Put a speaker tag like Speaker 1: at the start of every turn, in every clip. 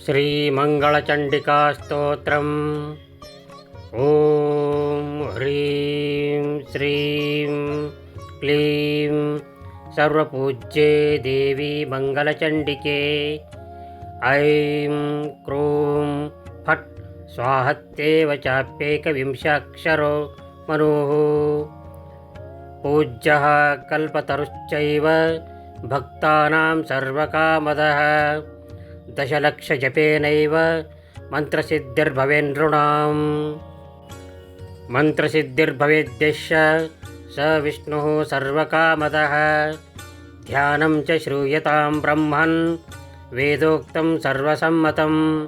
Speaker 1: श्रीमङ्गलचण्डिका स्तोत्रम्। ॐ ह्रीं श्रीं क्लीं सर्वपूज्ये देवी मङ्गलचण्डिके। ऐं क्रूं फट् स्वाहत्येव चाप्येकविंशाक्षरो मनुः। पूज्यः कल्पतरुश्चैव भक्तानां सर्वकामदः। दशलक्षजपेनैव मन्त्रसिद्धिर्भवेन्नृणाम्। मन्त्रसिद्धिर्भवेद्यस्य स विष्णुः सर्वकामदः। ध्यानं च श्रूयतां ब्रह्मन् वेदोक्तं सर्वसम्मतं।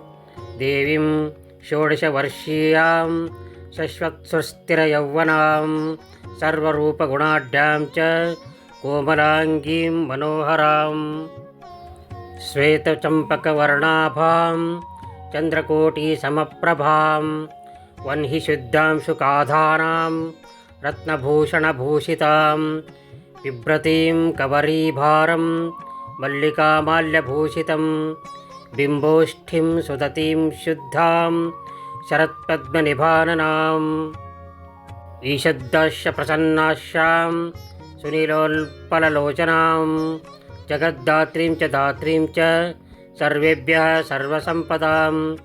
Speaker 1: देवीं षोडशवर्षीयां शश्वत्सुस्थिरयौवनां सर्वरूपगुणाढ्यां च कोमलाङ्गीं मनोहराम्। श्वेतचम्पकवर्णाभां चन्द्रकोटिसमप्रभां वह्निशुद्धां शुकाधानां रत्नभूषणभूषितां। बिभ्रतीं कबरीभारं मल्लिकामाल्यभूषितं। बिम्बोष्ठीं सुदतीं शुद्धां शरत्पद्मनिभाननाम्। ईषद्दाश्य प्रसन्नाश्यां सुनीलोत्पललोचनां। जगद्धात्रीं च धात्रीं च सर्वेभ्यः सर्वसम्पदां।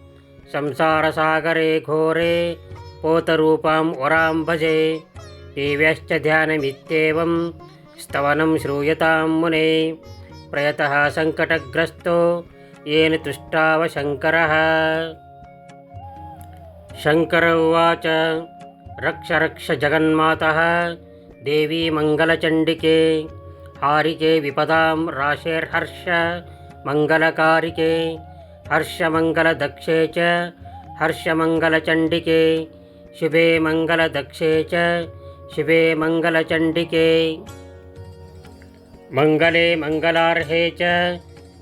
Speaker 1: संसारसागरे घोरे पोतरूपां वरां भजे। देव्याश्च ध्यानमित्येवं स्तवनं श्रूयतां मुने। प्रयतः सङ्कटग्रस्तो येन तुष्टाव शङ्करः। शङ्कर उवाच रक्ष रक्ष जगन्मातः देवी मङ्गलचण्डिके। हारिके विपदां राशेर्हर्ष मङ्गलकारिके। हर्षमङ्गलदक्षे च हर्षमङ्गलचण्डिके। शुभे मङ्गलदक्षे च शुभे मङ्गलचण्डिके। मङ्गले मङ्गलार्हे च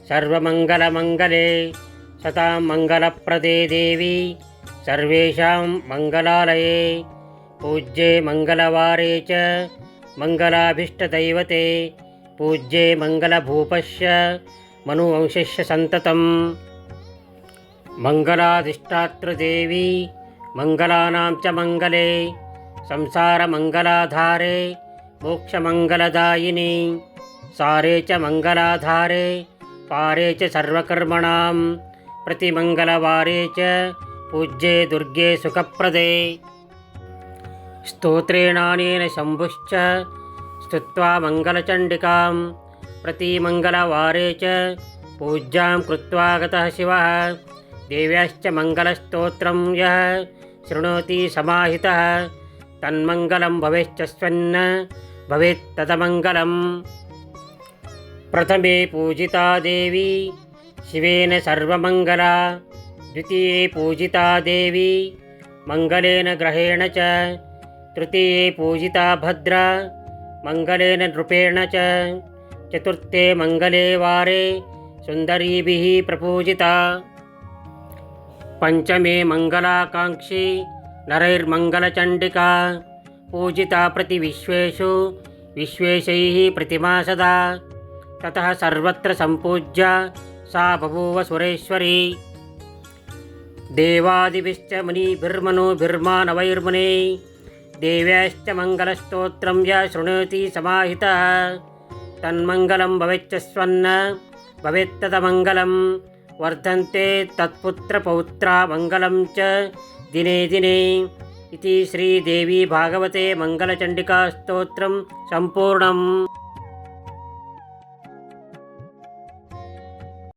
Speaker 1: सर्वमङ्गलमङ्गले। सतां मङ्गलप्रदे देवी सर्वेषां मङ्गलालये। पूज्ये मङ्गलवारे च मङ्गलाभीष्टदैवते। पूज्ये मङ्गलभूपस्य मनुवंशस्य सन्ततं। मङ्गलाधिष्ठातृदेवी मङ्गलानां च मङ्गले। संसारमङ्गलाधारे मोक्षमङ्गलदायिनी। सारे च मङ्गलाधारे पारे च सर्वकर्मणां। प्रतिमङ्गलवारे च पूज्ये दुर्गे सुखप्रदे। स्तोत्रेणानेन शम्भुश्च स्तुत्वा मङ्गलचण्डिकां। प्रतिमङ्गलवारे च पूज्यां कृत्वा गतः शिवः। देव्याश्च मङ्गलस्तोत्रं यः शृणोति समाहितः तन्मङ्गलं भवेच्चस्वन्न भवेत् तदमङ्गलम्। प्रथमे पूजिता देवी शिवेन सर्वमङ्गला। द्वितीये पूजिता देवी मङ्गलेन ग्रहेण च। तृतीये पूजिता भद्रा मङ्गलेन नृपेण च। चतुर्थे मङ्गले वारे सुन्दरीभिः प्रपूजिता। पञ्चमे मङ्गलाकाङ्क्षी नरैर्मङ्गलचण्डिका। पूजिता प्रतिविश्वेषु विश्वेशैः प्रतिमा सदा। ततः सर्वत्र सम्पूज्य सा बभूव सुरेश्वरी। देवादिभिश्च मुनिभिर्मनुभिर्मानवैर्मुने। देव्याश्च मङ्गलस्तोत्रं यः शृणोति समाहितः तन्मङ्गलं भवेच्चस्वन्न भवेत्तदमङ्गलं। वर्धन्ते तत्पुत्रपौत्रा मङ्गलं च दिने दिने। इति श्रीदेवी भागवते मङ्गलचण्डिकास्तोत्रं सम्पूर्णम्।